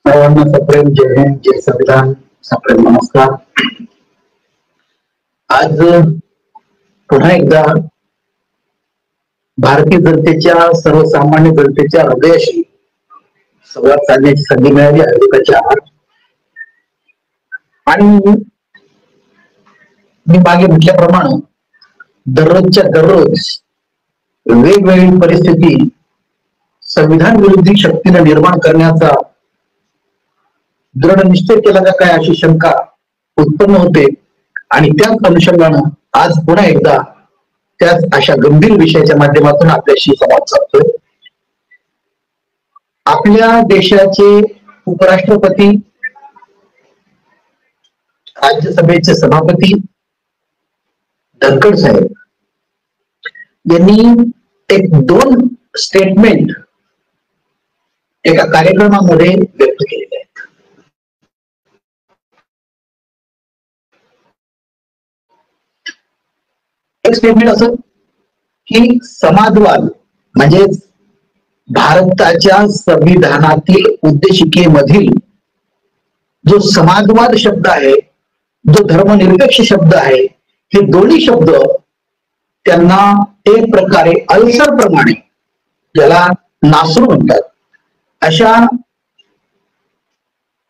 सर्वांना सप्रेम जय हिंद, जय संविधान, सप्रेम नमस्कार. आज पुन्हा एकदा भारतीय जनतेच्या, सर्वसामान्य जनतेच्या हृदयाशी संवाद साधण्याची संधी मिळाली आहे. आणि मी मागे म्हटल्याप्रमाणे दररोजच्या दररोज वेगवेगळी परिस्थिती संविधान विरोधी शक्तीने निर्माण करण्याचा दृढ निश्चय केला का काय अशी शंका उत्पन्न होते. आणि त्याच अनुषंगानं आज पुन्हा एकदा त्याच अशा गंभीर विषयाच्या माध्यमातून आपल्याशी संवाद साधतोय. आपल्या देशाचे उपराष्ट्रपती, राज्यसभेचे सभापती धनखड साहेब यांनी एक 2 स्टेटमेंट एका कार्यक्रमामध्ये व्यक्त केलेले आहेत. एक स्टेटमेंट असं की समाजवाद म्हणजे भारताच्या संविधानातील उद्देशिकेमधील जो समाजवाद शब्द आहे, जो धर्मनिरपेक्ष शब्द आहे, हे दोन्ही शब्द त्यांना एक प्रकारे अल्सर प्रमाणे, ज्याला नासरू म्हणतात, अशा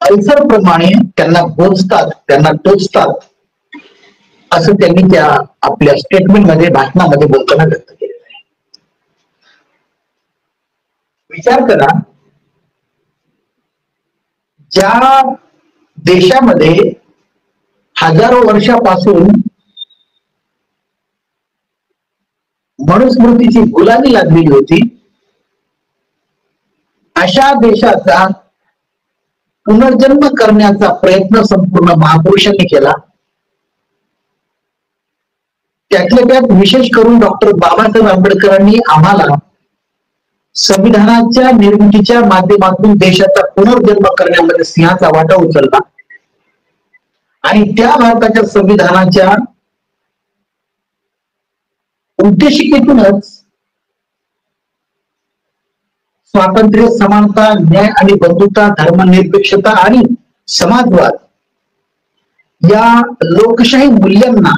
अल्सर प्रमाणे त्यांना बोचतात, त्यांना टोचतात, असं त्यांनी त्या आपल्या स्टेटमेंटमध्ये, भाषणामध्ये बोलताना व्यक्त केलेलं आहे. विचार करा, ज्या देशामध्ये हजारो वर्षापासून मनुस्मृतीची गुलामी लागलेली होती, अशा देशाचा पुनर्जन्म करण्याचा प्रयत्न संपूर्ण महापुरुषांनी केला. त्यातल्या त्यात विशेष करून डॉक्टर बाबासाहेब आंबेडकरांनी आम्हाला संविधानाच्या निर्मितीच्या माध्यमातून देशाचा पुनर्जन्म करण्यामध्ये सिंहाचा वाटा उचलला. आणि त्या भारताच्या संविधानाच्या उद्देशिकेतूनच स्वातंत्र्य, समानता, न्याय आणि बंधुता, धर्मनिरपेक्षता आणि समाजवाद या लोकशाही मूल्यांना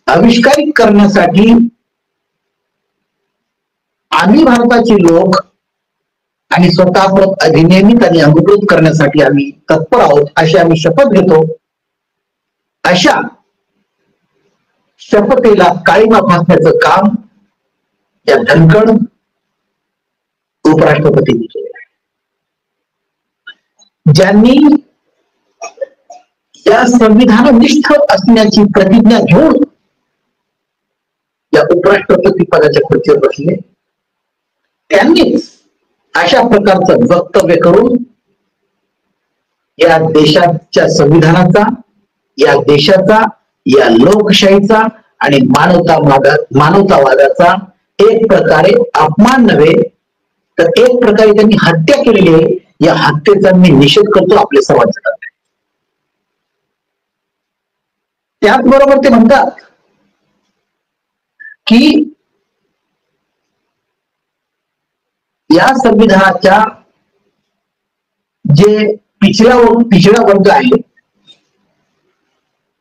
आविष्कारित करण्यासाठी आम्ही भारताचे लोक आणि स्वतः अधिनियमित आणि अंगीकृत करण्यासाठी आम्ही तत्पर आहोत, अशी आम्ही शपथ घेतो. अशा शपथेला काळीमा फासण्याचं काम या धनखड उपराष्ट्रपतींनी केले आहे. ज्यांनी या संविधाननिष्ठ असण्याची प्रतिज्ञा घेऊन या उपराष्ट्रपती पदाच्या खुर्चीवर बसले, त्यांनीच अशा प्रकारचं वक्तव्य करून या देशाच्या संविधानाचा, या देशाचा, या लोकशाहीचा आणि मानवतावादाचा एक प्रकारे अपमान नव्हे तर एक प्रकारे त्यांनी हत्या केलेली आहे. या हत्येचा मी निषेध करतो आपले समाजात. त्याचबरोबर ते म्हणतात की या संविधानाच्या जे पिछडा वर्ग आहे,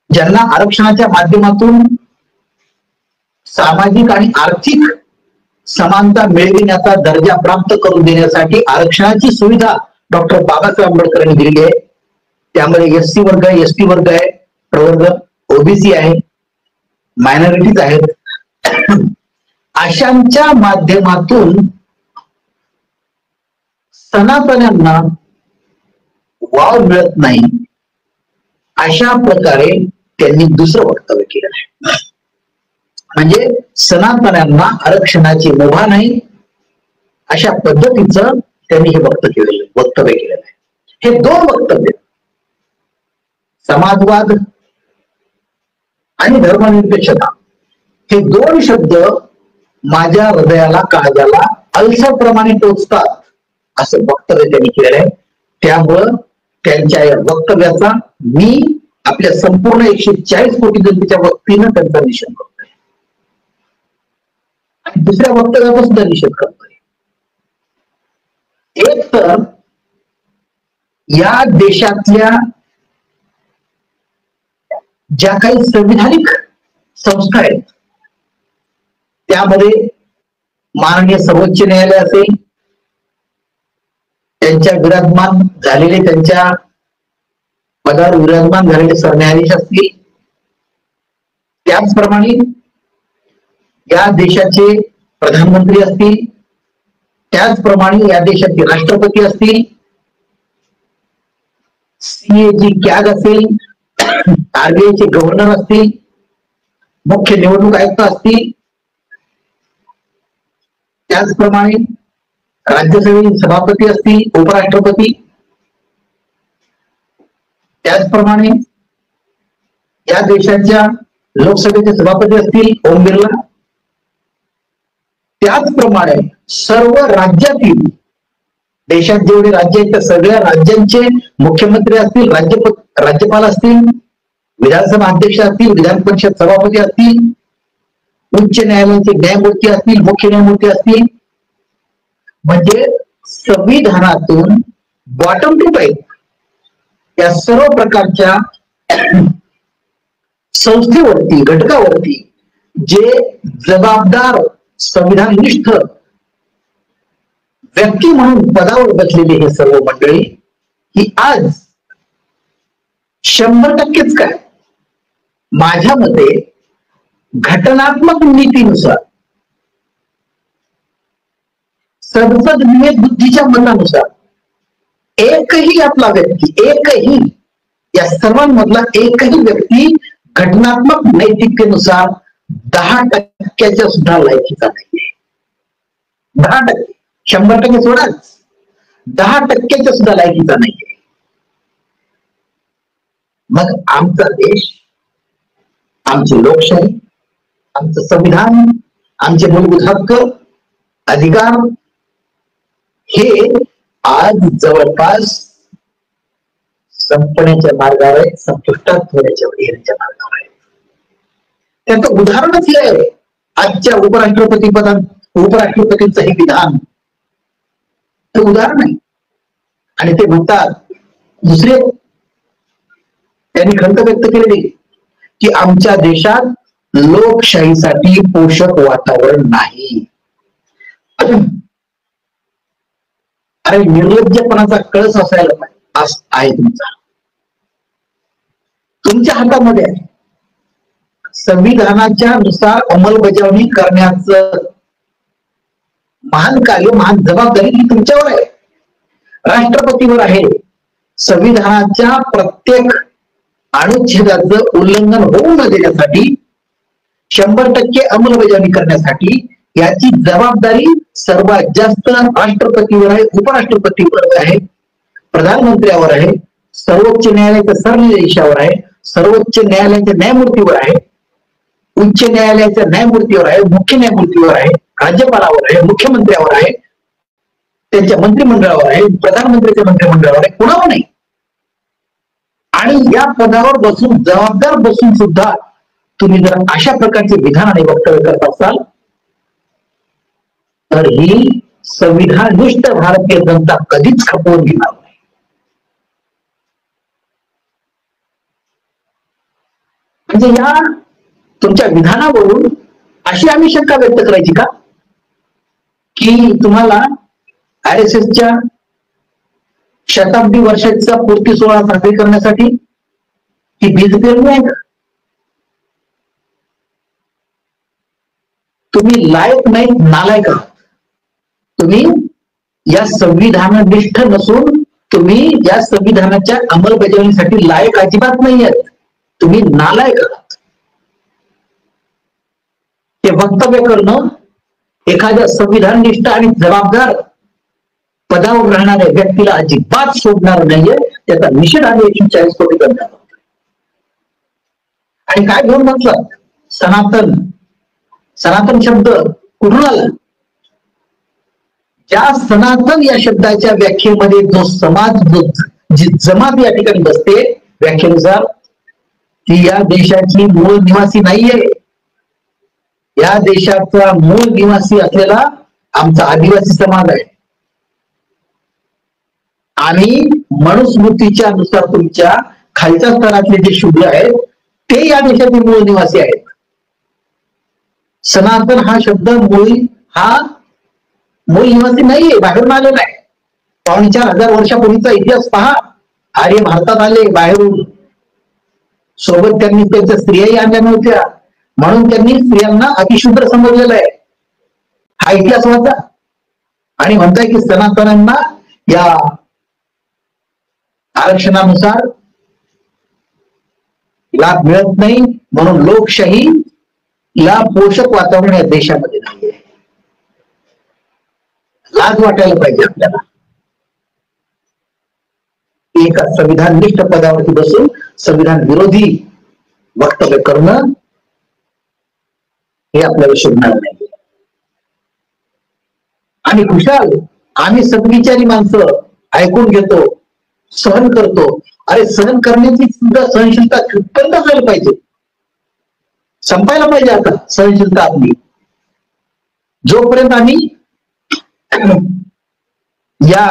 ज्यांना आरक्षणाच्या माध्यमातून सामाजिक आणि आर्थिक समानता मिळविण्याचा दर्जा प्राप्त करून देण्यासाठी आरक्षणाची सुविधा डॉक्टर बाबासाहेब आंबेडकरांनी दिलेली आहे. त्यामध्ये एससी वर्ग आहे, एसटी वर्ग आहे, प्रवर्ग, ओबीसी आहे, मायनॉरिटीज आहेत. अशांच्या माध्यमातून सनातन्यांना वाव मिळत नाही, अशा प्रकारे त्यांनी दुसरं वक्तव्य केलं आहे. म्हणजे सनातन्यांना आरक्षणाची मुभा नाही, अशा पद्धतीचं त्यांनी हे वक्तव्य केलेलं आहे. हे 2 वक्तव्य, समाजवाद आणि धर्मनिरपेक्षता, हे 2 शब्द माझ्या हृदयाला, काळजाला अल्सर प्रमाणे टोचतात, असं वक्तव्य त्यांनी केलेलं आहे. त्यामुळं त्यांच्या या वक्तव्याचा मी आपल्या संपूर्ण 140 कोटी जनतेच्या वतीनं त्यांचा निषेध करतोय आणि दुसऱ्या वक्तव्याचा सुद्धा निषेध करतोय. एक तर या देशातल्या ज्या काही संविधानिक संस्था आहेत त्यामध्ये माननीय सर्वोच्च न्यायालय असेल, त्यांच्या विराजमान झालेले, त्यांच्या पदावर विराजमान झालेले सरन्यायाधीश असतील, त्याचप्रमाणे या देशाचे प्रधानमंत्री असतील, त्याचप्रमाणे या देशाचे राष्ट्रपती असतील, सीएजी कॅग असेल, आरबीआयचे गव्हर्नर असतील, मुख्य निवडणूक आयुक्त असतील, त्याचप्रमाणे राज्यसभेचे सभापती असतील, उपराष्ट्रपती, त्याचप्रमाणे या देशाच्या लोकसभेचे सभापती असतील ओम बिर्ला, त्याचप्रमाणे सर्व राज्यातील, देशात जेवढे राज्य आहेत त्या सगळ्या राज्यांचे मुख्यमंत्री असतील, राज्यपाल असतील, विधानसभा अध्यक्ष असतील, विधान परिषद सभापती असतील, उच्च न्यायालयाचे न्यायमूर्ती असतील, मुख्य न्यायमूर्ती असतील, म्हणजे संविधानातून बॉटम टू टॉप या सर्व प्रकारच्या संस्थेवरती, घटकावरती जे जबाबदार संविधाननिष्ठ व्यक्ती म्हणून पदावर बसलेली हे सर्व मंडळी ही आज 100%च काय, माझ्या मते घटनात्मक नीतीनुसार, संसद विवेक बुद्धीच्या मतानुसार एकही आपला व्यक्ती, एकही या सर्वांमधला एकही व्यक्ती घटनात्मक नैतिकतेनुसार 10% सुद्धा लायकीचा नाहीये. 10%, 100% सोडाच, 10% सुद्धा लायकीचा नाहीये. मग आमचा देश, आमची लोकशाही, आमचं संविधान, आमचे मूलभूत हक्क, अधिकार हे आज जवळपास संपण्याच्या मार्गावर आहे, संपुष्टात येण्याच्या मार्गावर आहे. त्याचं उदाहरणच हे आहे आजच्या उपराष्ट्रपतींचं हे विधान, ते उदाहरण आहे. आणि ते म्हणतात, दुसरे त्यांनी खंत व्यक्त केलेली की आमच्या देशात लोकशाहीसाठी पोषक वातावरण नाही. अरे निर्लज्जपणाचा कळस असायला आहे तुमचा, तुमच्या हातामध्ये आहे. संविधानाच्या नुसार अंमलबजावणी करण्याचं महान कार्य, महान जबाबदारी ही तुमच्यावर आहे, राष्ट्रपतीवर आहे. संविधानाच्या प्रत्येक अनुच्छेदाचं उल्लंघन होऊ न देण्यासाठी, 100% अंमलबजावणी करण्यासाठी याची जबाबदारी सर्वात जास्त राष्ट्रपतीवर आहे, उपराष्ट्रपतीवर आहे, प्रधानमंत्र्यावर आहे, सर्वोच्च न्यायालयाच्या सरन्यायाधीशावर आहे, सर्वोच्च न्यायालयाच्या न्यायमूर्तीवर आहे, उच्च न्यायालयाच्या न्यायमूर्तीवर आहे, मुख्य न्यायमूर्तीवर आहे, राज्यपालावर आहे, मुख्यमंत्र्यावर आहे, त्यांच्या मंत्रिमंडळावर आहे, प्रधानमंत्र्यांच्या मंत्रिमंडळावर आहे, कुणावर नाही. आणि या पदावर बसून, जबाबदार बसून सुद्धा तुम्ही जर अशा प्रकारचे विधान आणि वक्तव्य करत असाल तर ही संविधाननिष्ठ भारतीय जनता कधीच खपवून घेणार नाही. म्हणजे या तुमच्या विधानावरून अशी आम्ही शंका व्यक्त करायची का की तुम्हाला RSSच्या शताब्दी वर्षाचा पूर्ती सोहळा साजरी करण्यासाठी ही बीज पेरणी आहे का? तुम्ही लायक नाही, नालायक आहात. तुम्ही या संविधाननिष्ठ नसून तुम्ही या संविधानाच्या अंमलबजावणीसाठी लायक अजिबात नाही आहेत. तुम्ही नालायक आहात. हे वक्तव्य करणं एखाद्या संविधाननिष्ठ आणि जबाबदार पदावर राहणाऱ्या व्यक्तीला अजिबात सोडणार नाहीये. त्याचा निषेध आम्ही 140 कोटी करणार आहोत. आणि काय घेऊन म्हटलं, सनातन, सनातन शब्द कुठून आला? ज्या सनातन या शब्दाच्या व्याख्येमध्ये जो समाज, जी जमात या ठिकाणी बसते व्याख्येनुसार, ती या देशाची मूळ निवासी नाहीये. या देशाचा मूळ निवासी असलेला आमचा आदिवासी समाज आहे. आम्ही मनुस्मृतीच्या नुसार तुमच्या खालच्या स्तरातले जे शूद्र आहेत ते या देशाचे मूळ निवासी आहेत. सनातन हा शब्द मूळ निवासी नाहीये, बाहेरून आलेला आहे. 4,500 वर्षापूर्वीचा इतिहास पहा. आर्य भारतात आले बाहेरून, सोबत त्यांनी त्यांच्या स्त्रियाही आणल्या नव्हत्या, म्हणून त्यांनी स्त्रियांना अतिशूद्र समजलेलं आहे. हा इतिहास वाचा आणि म्हणताय की सनातनांना या आरक्षणानुसार लाभ मिळत नाही, म्हणून लोकशाहीला पोषक वातावरण या देशामध्ये नाहीये. लाज वाटायला पाहिजे आपल्याला. एका संविधाननिष्ठ पदावरती बसून संविधान विरोधी वक्तव्य करणं हे आपल्याला शोभणार नाही. आणि खुशाल आम्ही सद्विचारी माणसं ऐकून घेतो, सहन करतो. अरे सहन करण्याची सुद्धा सहनशीलता कितपर्यंत झाली पाहिजे, संपायला पाहिजे आता सहनशीलता आपली. जोपर्यंत आम्ही या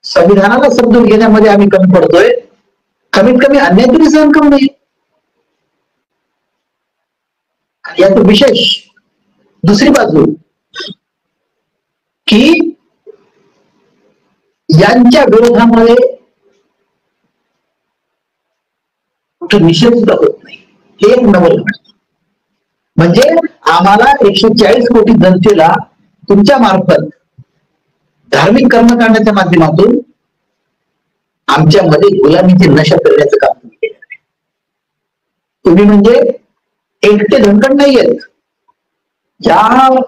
संविधानाला समजून घेण्यामध्ये आम्ही कमी पडतोय, कमीत कमी अन्याय तरी सहन करू नये. याचं विशेष दुसरी बाजू की यांच्या विरोधामध्ये कुठे निषेध सुद्धा होत नाही. हे एक नवल म्हणजे आम्हाला 140 कोटी जनतेला तुमच्या मार्फत धार्मिक कर्मकांडाच्या माध्यमातून आमच्यामध्ये गुलामीची नशा करण्याचं काम तुम्ही केलं आहे. तुम्ही म्हणजे एकटे धनकड नाहीयेत. या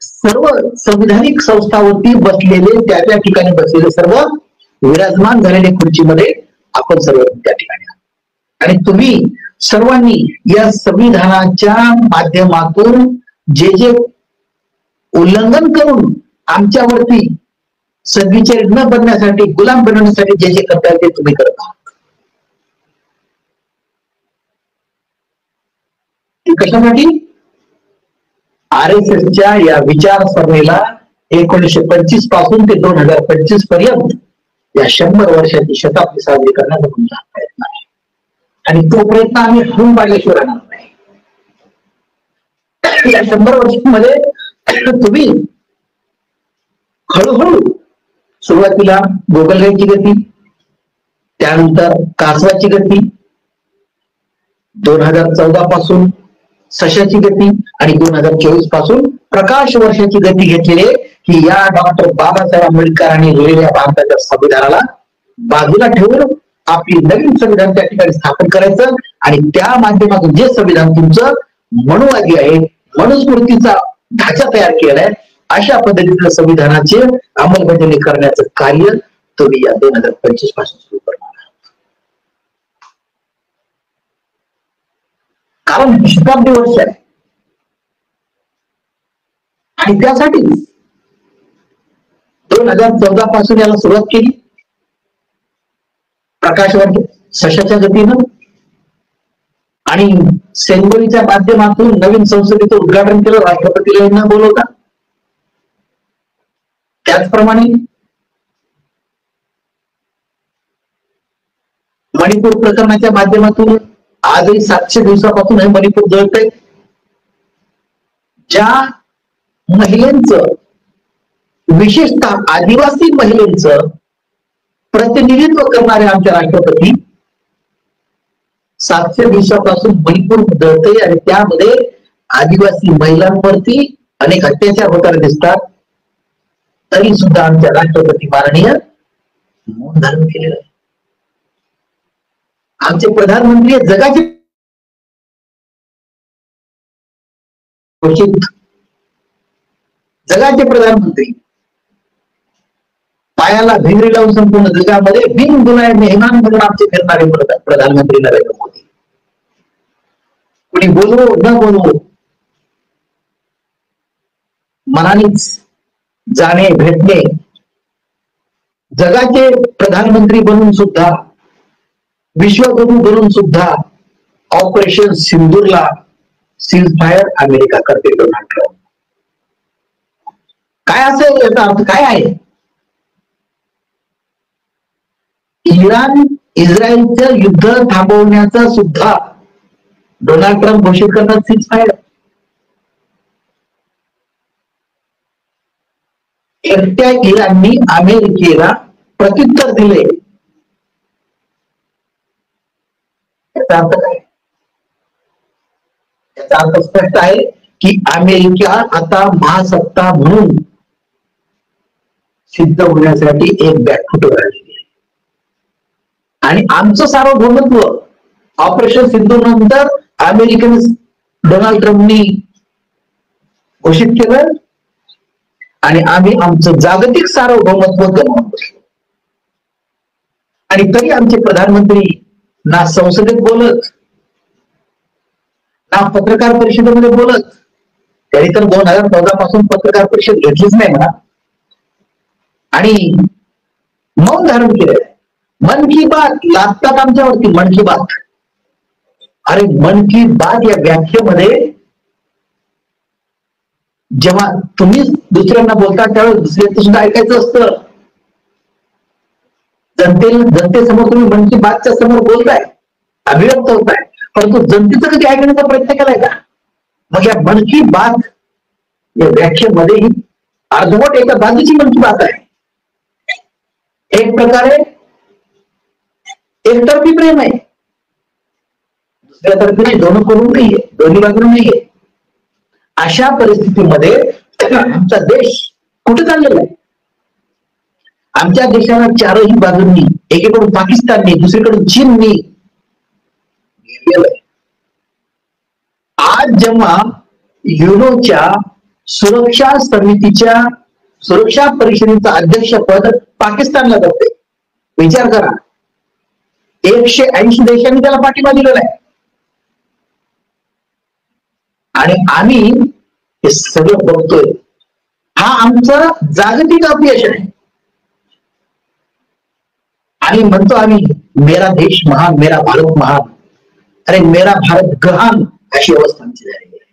सर्व संविधानिक संस्थावरती बसलेले, त्या त्या ठिकाणी बसलेले सर्व विराजमान झालेले खुर्चीमध्ये आपण सर्व त्या ठिकाणी आहात. आणि तुम्ही सर्वांनी या संविधानाच्या माध्यमातून जे जे उल्लंघन करून आमच्यावरती सद्विचारी न बनण्यासाठी, गुलाम बनवण्यासाठी जे जे करता ते तुम्ही करत आहात. कशासाठी? RSSच्या या विचारसरणीला 1925 पासून ते 2025 पर्यंत या 100 वर्षाची शताब्दी साजरी करण्याचा तुमचा प्रयत्न आहे. आणि तो प्रयत्न आम्ही हरून पाडल्याशिवाय राहणार नाही. या 100 वर्षांमध्ये तुम्ही हळूहळू सुरुवातीला गोगलगाईची गती, त्यानंतर कासवाची गती, 2014 पासून सशाची गती आणि 2024 पासून प्रकाश वर्षाची गती घेतलेली की या डॉक्टर बाबासाहेब आंबेडकरांनी लिहिलेल्या भारताच्या संविधानाला बाजूला ठेवून आपली नवीन संविधान त्या ठिकाणी स्थापन करायचं. आणि त्या माध्यमातून जे संविधान तुमचं मनुवादी आहे, मनुस्मृतीचा ढाचा तयार केलाय, अशा पद्धतीचं संविधानाचे अंमलबजावणी करण्याचं कार्य तुम्ही या 2025 पासून सुरू करणार आहात. कारण शताब्दी वर्ष आहे आणि त्यासाठी 2014 पासून याला सुरुवात केली प्रकाश वर्ष सशाच्या गतीनं, आणि सेंबोलीच्या माध्यमातून नवीन संसदेचं उद्घाटन केलं राष्ट्रपतीला यांना बोलवता. त्याचप्रमाणे मणिपूर प्रकरणाच्या माध्यमातून आजही 700 दिवसापासून हे मणिपूर जळतंय. ज्या महिलांचं, विशेषतः आदिवासी महिलांचं प्रतिनिधित्व करणारे आमचे राष्ट्रपती 700 दिवसापासून मणिपूर जळतंय आणि त्यामध्ये आदिवासी महिलांवरती अनेक अत्याचार होताना दिसतात. तरी सुद्धा आमच्या राष्ट्रपती माननीय मौन धारण केलेलं आहे. आमचे प्रधानमंत्री जगाचे जगाचे प्रधानमंत्री पायाला भिंगरी लावून संपूर्ण जगामध्ये बिनबुलाय मेहमान म्हणून आमचे फिरणारे प्रधानमंत्री नरेंद्र मोदी. कुणी बोलवो न बोलवो मनानेच जाणे भेटणे, जगाचे प्रधानमंत्री बनून सुद्धा, विश्वगुरु बनून सुद्धा ऑपरेशन सिंदूरला सीज फायर अमेरिका करते डोनाल्ड ट्रम्प. काय असेल याचा अर्थ काय आहे? इराण इस्रायलचं युद्ध थांबवण्याचा सुद्धा डोनाल्ड ट्रम्प घोषित करतात सीज फायर. एकट्या इराणनी अमेरिकेला प्रत्युत्तर दिले. याचा अर्थ काय? याचा अर्थ स्पष्ट आहे की अमेरिका आता महासत्ता म्हणून सिद्ध होण्यासाठी एक बॅकफुट राहिली आहे. आणि आमचं सार्वभौमत्व ऑपरेशन सिंधू नंतर अमेरिकन डोनाल्ड ट्रम्पनी घोषित केलं आणि आम्ही आमचं जागतिक सार्वभौमत्व गमावून बसलो. आणि तरी आमचे प्रधानमंत्री ना संसदेत बोलत, ना पत्रकार परिषदेमध्ये बोलत. त्यांनी तर 2014 पासून पत्रकार परिषद घेतलीच नाही म्हणा, आणि मौन धारण केलेलं आहे. मन की बात लागतात आमच्यावरती. मन की बात, अरे मन की बात या व्याख्येमध्ये जेव्हा तुम्ही दुसऱ्यांना बोलता त्यावेळेस दुसऱ्याचं सुद्धा ऐकायचं असतं. जनतेसमोर तुम्ही मन की बातच्या समोर बोलताय, अभिव्यक्त होताय, परंतु जनतेचं कधी ऐकण्याचा प्रयत्न केलाय का? मग या मन की बात या व्याख्येमध्ये ही अर्धवट एका बाजूची मन की बात आहे. एक प्रकारे एकतर्फी प्रेम आहे, दुसऱ्या तर्फी दोन करून नाहीये, दोन्ही बाजून नाहीये. अशा परिस्थितीमध्ये आमचा देश कुठे चाललेला आहे? आमच्या देशाला चारही बाजूंनी, एकीकडून पाकिस्ताननी, दुसरीकडून चीननी घेतलेलं आहे. आज जेव्हा युनोच्या सुरक्षा समितीच्या सुरक्षा परिषदेचं अध्यक्षपद पाकिस्तानला जाते, विचार करा. 180 देशांनी त्याला पाठिंबा दिलेला आहे. आणि आम्ही हे सगळं बघतोय. हा आमचा जागतिक अपयश आहे. आणि म्हणतो आम्ही मेरा देश महान, मेरा भारत महान. अरे मेरा भारत गहान अशी अवस्था आमची झालेली आहे.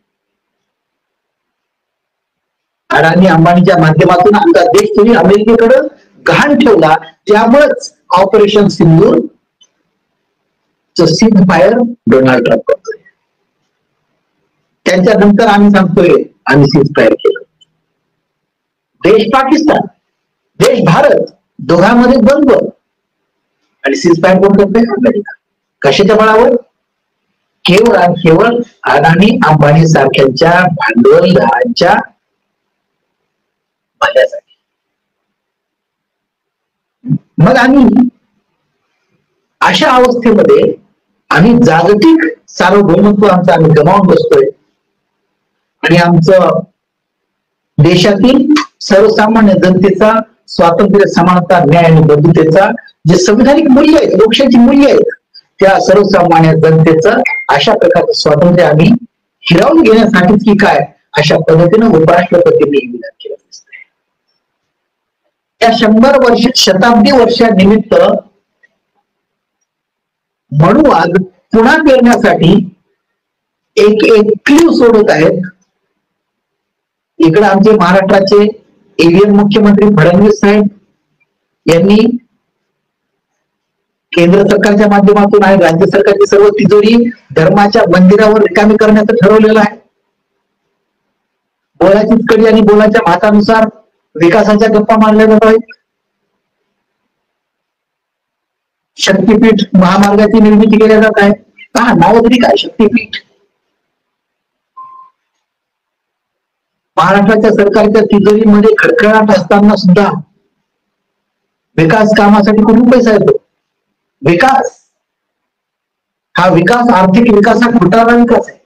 अडाणी अंबानीच्या माध्यमातून आमचा देश तुम्ही अमेरिकेकडे गहाण ठेवला, त्यामुळेच ऑपरेशन सिंदूर सीज फायर डोनाल्ड ट्रम्प करतोय. त्यांच्यानंतर आम्ही सांगतोय आम्ही सीज फायर केलं. देश पाकिस्तान, देश भारत, दोघांमध्ये द्वंद्व, आणि सीज फायर कोण करतोय? अमेरिका. कशाच्या बळावर? केवळ आणि केवळ अडाणी अंबानी सारख्यांच्या भांडवलदारांच्या भल्यासाठी. मग आम्ही अशा अवस्थेमध्ये आम्ही जागतिक सार्वभौमत्व आमचं आम्ही गमावून बसतोय. आणि आमचं देशातील सर्वसामान्य जनतेचा स्वातंत्र्य, समानता, न्याय आणि बंधुतेचा जे संविधानिक मूल्य आहेत, लोकशाहीची मूल्य आहेत, त्या सर्वसामान्य जनतेचं अशा प्रकारचं स्वातंत्र्य आम्ही हिरावून घेण्यासाठीच की काय, अशा पद्धतीनं उपराष्ट्रपतींनी विधान केलं दिसतंय. या 100 वर्ष शताब्दी वर्षानिमित्त मनुवाद पुन्हा पेरण्यासाठी एक क्ल्यू सोडत आहेत. इकडे आमचे महाराष्ट्राचे एव्हीएम मुख्यमंत्री फडणवीस साहेब यांनी केंद्र सरकारच्या माध्यमातून आणि राज्य सरकारची सर्व तिजोरी धर्माच्या मंदिरावर रिकामी करण्याचं ठरवलेलं आहे. बोलाचीच कडी आणि बोलाच्या भातानुसार विकासाच्या गप्पा मारल्या जात आहेत. शक्तीपीठ महामार्गाची निर्मिती केल्या जात आहे. का नाव तरी काय शक्तीपीठ? महाराष्ट्राच्या सरकारच्या तिजोरीमध्ये खडखडाट असताना सुद्धा विकास कामासाठी कुठून पैसा येतो? विकास हा विकास आर्थिक विकास हा खोटारडा विकास आहे.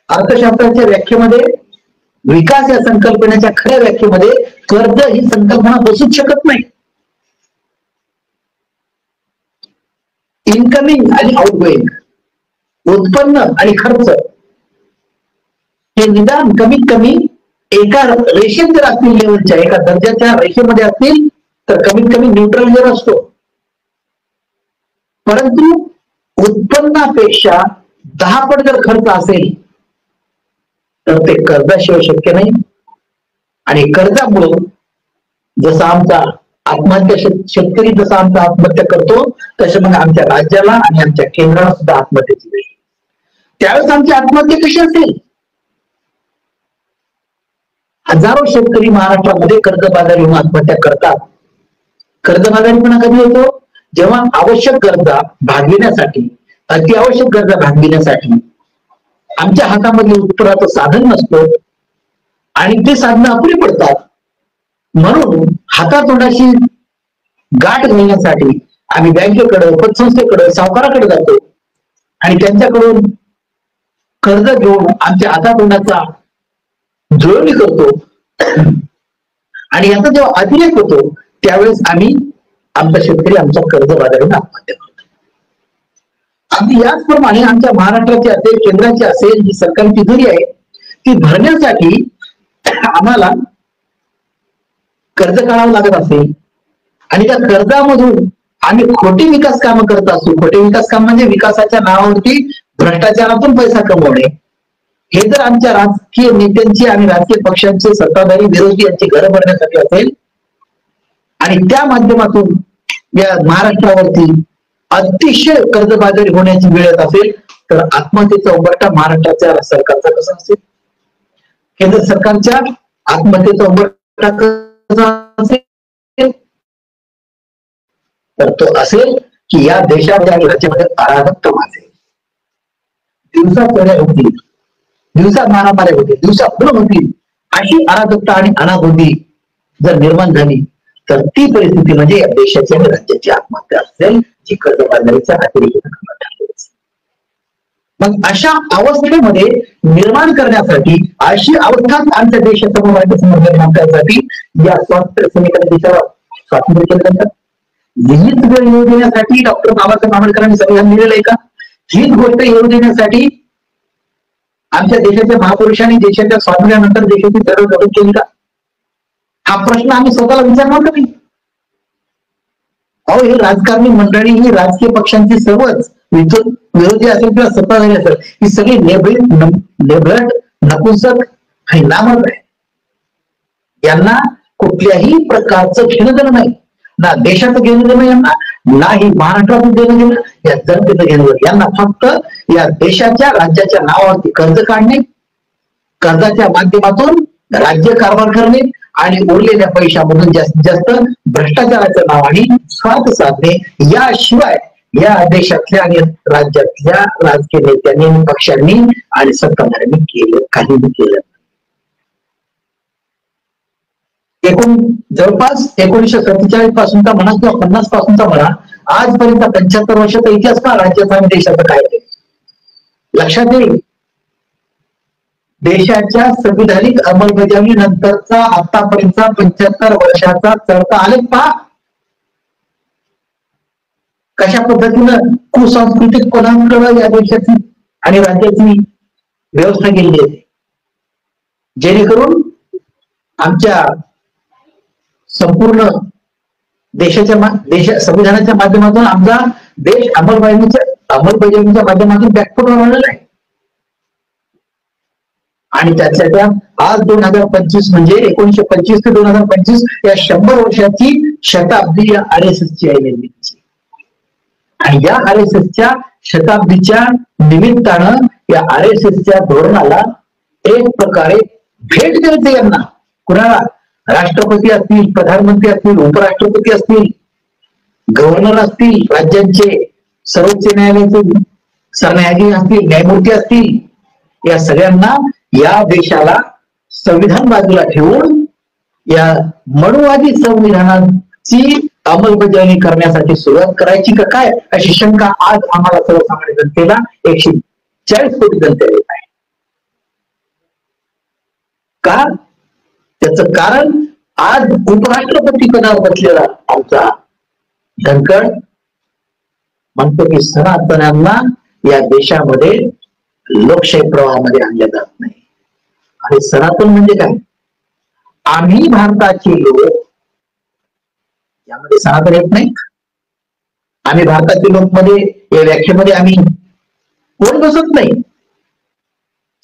अर्थशास्त्राच्या व्याख्येमध्ये विकास या संकल्पनेच्या खऱ्या व्याख्येमध्ये कर्ज ही संकल्पना बसूच शकत नाही. इनकमिंग आणि आउटगोईंग, उत्पन्न आणि खर्च हे निदान कमीत कमी एका रेषेत जर असतील, लेवलच्या एका दर्जाच्या रेषेमध्ये असतील तर कमीत कमी न्यूट्रल जर असतो. परंतु उत्पन्नापेक्षा 10 पट जर खर्च असेल तर ते कर्जाशिवाय शक्य नाही. आणि कर्जामुळं जसा आमचा आत्महत्या शेतकरी जसा आमचा आत्महत्या करतो तसे मग आमच्या राज्याला आणि आमच्या केंद्राला सुद्धा आत्महत्याची वेळ. त्यावेळेस आमची आत्महत्या कशी असेल? हजारो शेतकरी महाराष्ट्रामध्ये कर्जबाजारी होऊन आत्महत्या करतात. कर्जबाजारीपणा कधी होतो? जेव्हा आवश्यक गरजा भागविण्यासाठी, अतिआवश्यक गरजा भागविण्यासाठी आमच्या हातामध्ये उत्तराचं साधन नसतं आणि ते साधनं अपुरी पडतात. म्हणून हातातोंडाशी गाठ घालण्यासाठी आम्ही बँकेकडे, पतसंस्थेकडे, सावकाराकडे जातो आणि त्यांच्याकडून कर्ज घेऊन आमच्या हातातोंडाचा जुळवणी करतो आणि याचा जेव्हा अतिरेक होतो त्यावेळेस आम्ही आमचा शेतकरी आमच्या कर्जबाजारीने आत्महत्या करतो. अगदी याचप्रमाणे आमच्या महाराष्ट्राची असेल, केंद्राची असेल, जी सरकारची तिजोरी आहे ती भरण्यासाठी आम्हाला कर्ज काढावं लागत असेल आणि त्या कर्जामधून आम्ही खोटी विकास कामं करत असतो. खोटे विकास काम म्हणजे विकासाच्या नावावरती भ्रष्टाचारातून पैसा कमवणे. हे जर आमच्या राजकीय नेत्यांची आणि राजकीय पक्षांचे सत्ताधारी विरोधी यांची घरं भरण्यासाठी असेल आणि त्या माध्यमातून या महाराष्ट्रावरती अतिशय कर्जबाजारी होण्याची वेळ येत असेल तर आत्महत्येचा उंबरठा महाराष्ट्राच्या सरकारचा कसा असेल? केंद्र सरकारच्या आत्महत्येचा उंबरठा कसा असेल? तर तो असेल की या देशामध्ये आणि राज्यामध्ये अराजकता माजेल, दिवसा चोऱ्या होतील, दिवसा मारामाऱ्या होतील, दिवसा खून होतील. अशी अराजकता आणि अनागोंदी जर निर्माण झाली तर ती परिस्थिती म्हणजे या देशाची आणि राज्याची आत्महत्या असेल, जी कर्जबाजारीच्या अतिरेक. मग अशा अवस्थेमध्ये निर्माण करण्यासाठी, अशी अवस्था आमच्या देशासमोर निर्माण करण्यासाठी या स्वातंत्र्य सैनिकांच्या स्वातंत्र्य केंद्रात हीच वेळ येऊ देण्यासाठी डॉक्टर बाबासाहेब आंबेडकरांनी संविधान लिहिलेलं आहे का? हीच गोष्ट येऊ देण्यासाठी आमच्या देशाच्या महापुरुषांनी देशाच्या स्वातंत्र्यानंतर देशाची जडणघडण केली का? हा प्रश्न आम्ही स्वतःला विचारणार का नाही? अहो, हे राजकारणी मंडळी, ही राजकीय पक्षांची सर्वच विरोधी असेल किंवा सत्ताधारी असेल, ही सगळी नेबलट, नपुंसक आणि नामक आहे. यांना कुठल्याही प्रकारचं घेणं देणं नाही. ना देशाचं घेणं देणं यांना, नाही महाराष्ट्राचं घेणं देणं, या जनतेचं घेणं देणं. यांना फक्त या देशाच्या, राज्याच्या नावावरती कर्ज काढणे, कर्जाच्या माध्यमातून राज्य कारभार करणे आणि उरलेल्या पैशामधून जास्तीत जास्त भ्रष्टाचाराच्या नावाने स्वार्थ साधणे. याशिवाय या देशातल्या आणि राज्यातल्या राजकीय नेत्यांनी, पक्षांनी आणि सत्ताधाऱ्यांनी केलं काहीही केलं. जवळपास 1947 पासूनचा म्हणा किंवा 50 पासूनचा म्हणा, आजपर्यंत 75 वर्षाचा इतिहास का राज्याचा आणि देशाचा काय आहे लक्षात येईल. देशाच्या संविधानिक अंमलबजावणी नंतरचा आतापर्यंतचा 75 वर्षाचा चढता आलेख पहा. कशा पद्धतीनं कुसांस्कृतिक पणांकडे या देशाची आणि राज्याची व्यवस्था केलेली आहे, जेणेकरून आमच्या संपूर्ण देशाच्या संविधानाच्या माध्यमातून आमचा देश अंमलबजावणीच्या माध्यमातून बॅकफूट राहिलेला आहे. आणि त्यातल्या त्यात आज 2025 म्हणजे 1925 ते 2025 या 100 वर्षाची शताब्दी या RSSची आहे निर्मितीची. आणि या RSSच्या शताब्दीच्या निमित्तानं या RSSच्या धोरणाला एक प्रकारे भेट द्यायचं यांना. कुणाला? राष्ट्रपती असतील, प्रधानमंत्री असतील, उपराष्ट्रपती असतील, गव्हर्नर असतील, राज्यांचे सर्वोच्च न्यायालयाचे सरन्यायाधीश असतील, न्यायमूर्ती असतील, या सगळ्यांना या देशाला संविधान बाजूला ठेवून या मनुवादी संविधानाची अंमलबजावणी करण्यासाठी सुरुवात करायची का काय, अशी शंका आज आम्हाला सर्वसामान्य जनतेला 140 कोटी जनतेला येत आहे. का? त्याचं कारण आज उपराष्ट्रपती पदावर बसलेला आमचा धनकड म्हणतो की सनातन्यांना या देशामध्ये लोकशाही प्रवाहामध्ये आणले जात नाही. आणि सनातन म्हणजे काय? आम्ही भारताचे लोक, यामध्ये सनातन येत नाही. आम्ही भारताचे लोक मध्ये या व्याख्येमध्ये आम्ही कोण बसत नाही.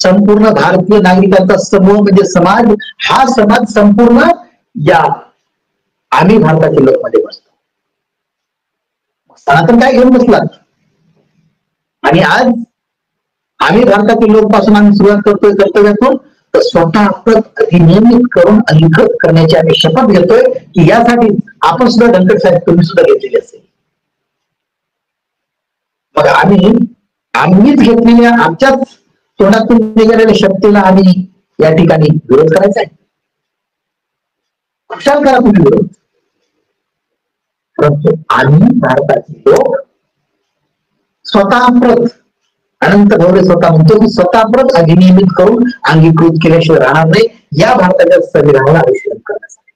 संपूर्ण भारतीय नागरिकांचा समूह म्हणजे समाज, हा समाज संपूर्ण या आम्ही भारतातील लोकमध्ये बसतो. सनातन काय घेऊन बसलात? आणि आज आम्ही भारतातील लोक पासून आम्ही सुरुवात करतोय कर्तव्यातून, तर स्वतः अधिनियमित करून अधिकृत करण्याची आम्ही शपथ घेतोय की यासाठी आपण सुद्धा धनकड साहेब तुम्ही सुद्धा घेतलेली असेल. मग आम्हीच घेतलेल्या आमच्याच तोंडातून निघालेल्या शक्तीला आम्ही या ठिकाणी विरोध करायचा आहे. खुशाल करा तुम्ही विरोध, परंतु आम्ही भारताचे लोक स्वतः प्रत अनंत भवरे स्वतः म्हणतो की स्वतः प्रत अधिनियमित करून अंगीकृत केल्याशिवाय राहणार नाही या भारताच्या संविधानाला अभिषेक करण्यासाठी.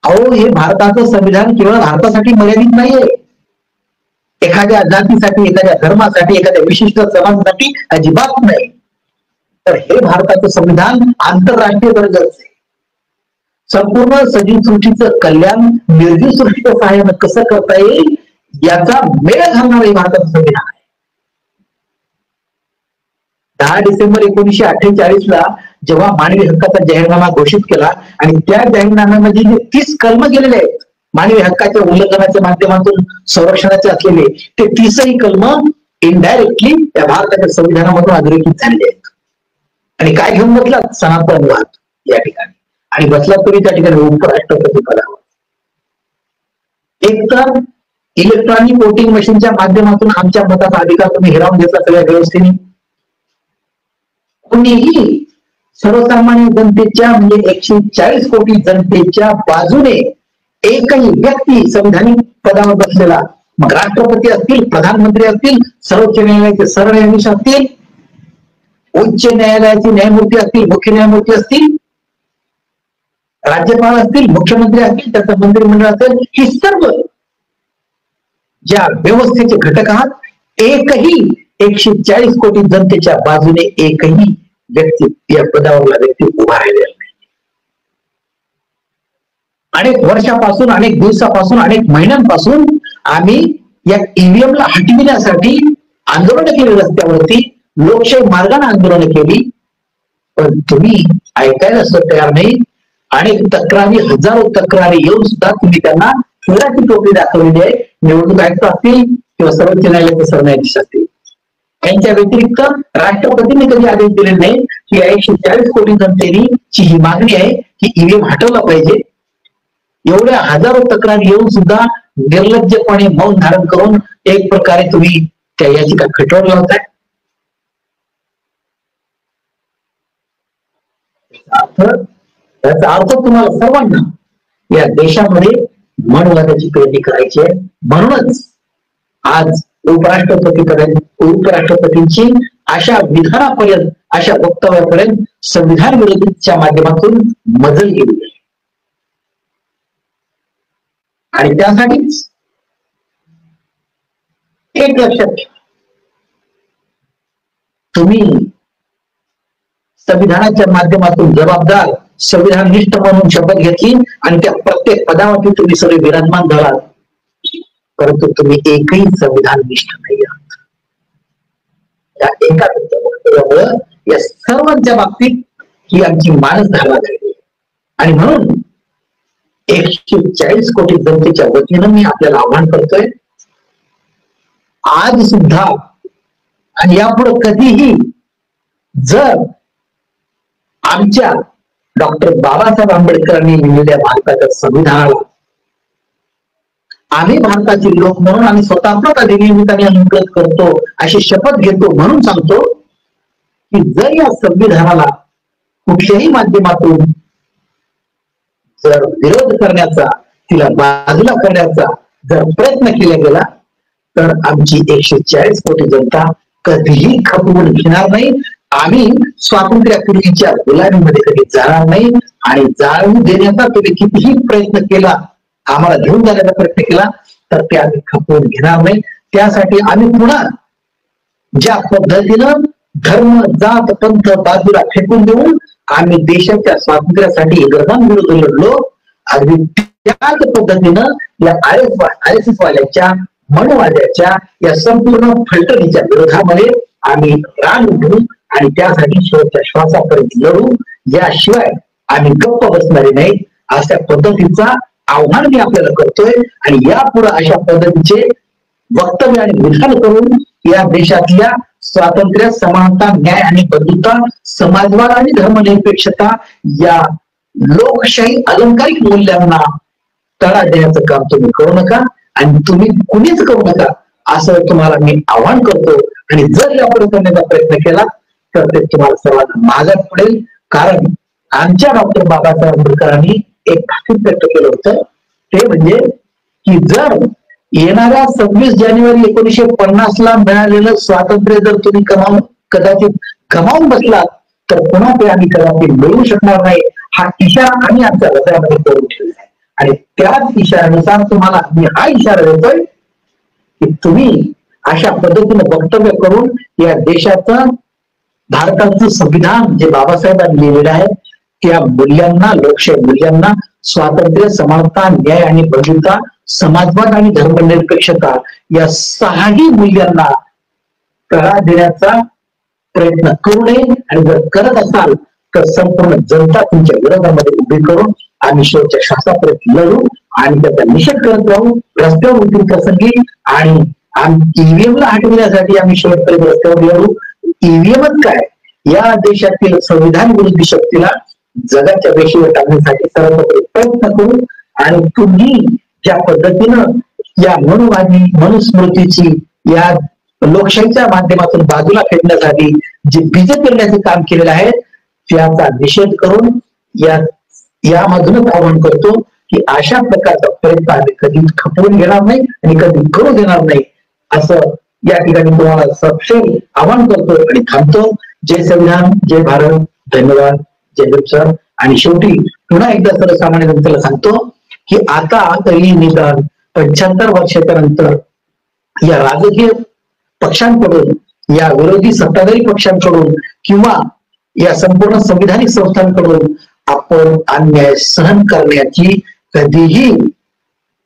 अहो, हे भारताचं संविधान केवळ भारतासाठी मर्यादित नाहीये. एखाद्या जातीसाठी, एखाद्या धर्मासाठी, एखाद्या विशिष्ट समाजासाठी अजिबात नाही. तर हे भारताचं संविधान आंतरराष्ट्रीय दर्जाचं आहे. संपूर्ण सजीव सृष्टीचं कल्याण निर्जीव सृष्टीच्या सहाय्यानं कसं करता येईल याचा मेळ घालणार हे भारताचं संविधान आहे. 10 डिसेंबर 1948 ला जेव्हा मानवी हक्काचा जाहीरनामा घोषित केला आणि त्या जाहीरनाम्यामध्ये जे 30 कलम गेलेले आहेत मानवी हक्काच्या उल्लंघनाच्या माध्यमातून संरक्षणाचे असलेले, ते 30ही कलम इनडायरेक्टली त्या भारताच्या संविधानामधून अधोरेखित झालेले आहेत. आणि काय घेऊन बसलात? सनातनवाद या ठिकाणी. आणि बसला तरी त्या ठिकाणी उपराष्ट्रपती पदावर. एक तर इलेक्ट्रॉनिक वोटिंग मशीनच्या माध्यमातून आमच्या मताचा अधिकार तुम्ही हिरावून घेतला सगळ्या व्यवस्थेने. कुणीही सर्वसामान्य जनतेच्या म्हणजे 140 कोटी जनतेच्या बाजूने एकही व्यक्ती संविधानिक पदावर बसलेला, मग राष्ट्रपती असतील, प्रधानमंत्री असतील, सर्वोच्च न्यायालयाचे सरन्यायाधीश असतील, उच्च न्यायालयाचे न्यायमूर्ती असतील, मुख्य न्यायमूर्ती असतील, राज्यपाल असतील, मुख्यमंत्री असतील, त्याचं मंत्रिमंडळ असेल, ही सर्व ज्या व्यवस्थेचे घटक आहात, एकही 140 कोटी जनतेच्या बाजूने एकही व्यक्ती या पदावरला व्यक्ती उभा राहिलेला नाही. अनेक वर्षापासून, अनेक दिवसापासून, अनेक महिन्यांपासून आम्ही या ईव्हीएमला हटविण्यासाठी आंदोलन केली, रस्त्यावरती लोकशाही मार्गाने आंदोलन केली, पण तुम्ही ऐकायला सुद्धा तयार नाही. अनेक तक्रारी, हजारो तक्रारी येऊन सुद्धा तुम्ही त्यांना फुलाची टोपी दाखवलेली आहे. निवडणूक आयुक्त असतील किंवा सर्वोच्च न्यायालयाचे सरन्यायाधीश असतील, यांच्या व्यतिरिक्त राष्ट्रपतींनी कधी आदेश दिले नाही की 140 कोटी जनतेची ही मागणी आहे की ईव्हीएम हटवला पाहिजे. एवढ्या हजारो तक्रारी येऊन सुद्धा निर्लज्जपणे मौन धारण करून एक प्रकारे तुम्ही त्या याचिका खटवून लावताय. याचा अर्थ तुम्हाला सर्वांना या देशामध्ये मनवादाची पेरणी करायची आहे. म्हणूनच आज उपराष्ट्रपतींची अशा विधानापर्यंत, अशा वक्तव्यापर्यंत संविधान विरोधीच्या माध्यमातून मजल गेली आहे. आणि त्यासाठीच एक लक्षात घ्या, तुम्ही संविधानाच्या माध्यमातून जबाबदार संविधाननिष्ठ म्हणून शपथ घेतली आणि त्या प्रत्येक पदावरती तुम्ही सगळे विराजमान झालात, परंतु तुम्ही एकही संविधाननिष्ठ नाही आहात. या एका वक्तव्यामुळे या सर्वांच्या बाबतीत ही आमची मानसधारणा झाली. आणि म्हणून 140 कोटी जनतेच्या वतीनं मी आपल्याला आवाहन करतोय, आज सुद्धा आणि यापुढे कधीही जर आमच्या डॉक्टर बाबासाहेब आंबेडकरांनी लिहिलेल्या भारताच्या संविधानाला आम्ही भारताचे लोक म्हणून आम्ही स्वतः अधिनियमिताने अंगीकृत करतो, अशी शपथ घेतो, म्हणून सांगतो की जर या संविधानाला कुठल्याही माध्यमातून जर विरोध करण्याचा, तिला बाजूला करण्याचा जर प्रयत्न केला गेला तर आमची 140 कोटी जनता कधीही खपवून घेणार नाही. आम्ही स्वातंत्र्यापूर्वीच्या गुलामीमध्ये कधी जाणार नाही. आणि जाळून देण्याचा तुम्ही कितीही प्रयत्न केला, आम्हाला घेऊन जाण्याचा प्रयत्न केला, तर ते आम्ही खपवून घेणार नाही. त्यासाठी आम्ही पुन्हा ज्या पद्धतीनं धर्म, जात, पंथ बाजूला फेकून देऊन आम्ही देशाच्या स्वातंत्र्यासाठी इंग्रजांविरुद्ध लढलो, अगदी त्याच पद्धतीनं या RSS वाल्याच्या मनुवाद्याच्या या संपूर्ण फलटणीच्या विरोधामध्ये आम्ही रान उठू आणि त्यासाठी शेवटच्या श्वासापर्यंत लढू. याशिवाय आम्ही गप्प बसणारे नाही, अशा पद्धतीचा आव्हान मी आपल्याला करतोय. आणि यापुढे अशा पद्धतीचे वक्तव्य आणि विधान करून या देशातल्या स्वातंत्र्य, समानता, न्याय आणि बंधुता, समाजवाद आणि धर्मनिरपेक्षता या लोकशाही अलंकारिक मूल्यांना तडा देण्याचं काम तुम्ही करू नका आणि तुम्ही कुणीच करू नका, असं तुम्हाला मी आव्हान करतो. आणि जर यापुढे करण्याचा प्रयत्न केला तर ते तुम्हाला सर्वांना मागात पडेल. कारण आमच्या डॉक्टर बाबासाहेब आंबेडकरांनी एक भाकीत व्यक्त केलं होतं, ते म्हणजे की जर येणाऱ्या 26 जानेवारी 1950 ला मिळालेलं स्वातंत्र्य जर तुम्ही कदाचित गमावून बसलात तर पुन्हा ते आम्ही कदाचित मिळवू शकणार नाही. हा इशारा आम्ही आमच्या हृदयामध्ये करून ठेवला आहे. आणि त्याच इशाऱ्यानुसार तुम्हाला मी हा इशारा देतोय की तुम्ही अशा पद्धतीने वक्तव्य करून या देशाचं, भारताचं संविधान जे बाबासाहेबांनी लिहिलेलं आहे त्या मूल्यांना, लोकशाही मूल्यांना, स्वातंत्र्य, समानता, न्याय आणि बंधुता, समाजवाद आणि धर्मनिरपेक्षता या 6ही मूल्यांना तडा देण्याचा प्रयत्न करू नये. आणि जर करत असाल तर संपूर्ण जनता तुमच्या विरोधामध्ये उभी करून आम्ही शेवटच्या श्वासापर्यंत लढू आणि त्याचा निषेध करत राहू. रस्त्यावर उठून प्रसंगी आणि ईव्हीएमला हटविण्यासाठी आम्ही शेवटपर्यंत रस्त्यावर लढू. ईव्हीएमच काय, या देशातील संविधान विरोधी शक्तीला जगाच्या वेशीवर टाकण्यासाठी सर्वत्र प्रयत्न करू. आणि तुम्ही ज्या पद्धतीनं या मनुवादी, मनुस्मृतीची, या लोकशाहीच्या माध्यमातून बाजूला फेडण्यासाठी जे बीज पेरण्याचे काम केलेलं आहे त्याचा निषेध करून यामधूनच आवाहन करतो की अशा प्रकारचा प्रयत्न आम्ही कधी खपवून घेणार नाही आणि कधी करू देणार नाही, असं या ठिकाणी तुम्हाला सपशेल आवाहन करतो आणि थांबतो. जय संविधान, जय भारत, धन्यवाद, जय हिंद सर. आणि शेवटी पुन्हा एकदा सर्वसामान्य जनतेला सांगतो की आता तरी निदान 75 वर्षाच्या नंतर या राजकीय पक्षांकडून, या विरोधी सत्ताधारी पक्षांकडून किंवा या संपूर्ण संविधानिक संस्थांकडून आपण अन्याय सहन करण्याची कधीही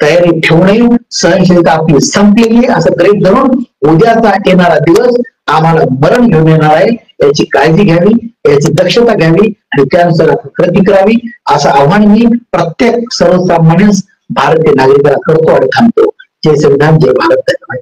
तयारी ठेवू नये. सहनशीलता आपली संपलेली आहे असं गृहीत धरून उद्याचा येणारा दिवस आम्हाला मरण घेऊन येणार आहे, याची काळजी घ्यावी, याची दक्षता घ्यावी आणि त्यानुसार कृती करावी, असं आव्हान मी प्रत्येक सर्वसामान्य भारतीय नागरिकाला करतो आणि थांबतो. जय संविधान, जय भारत, धन्यवाद.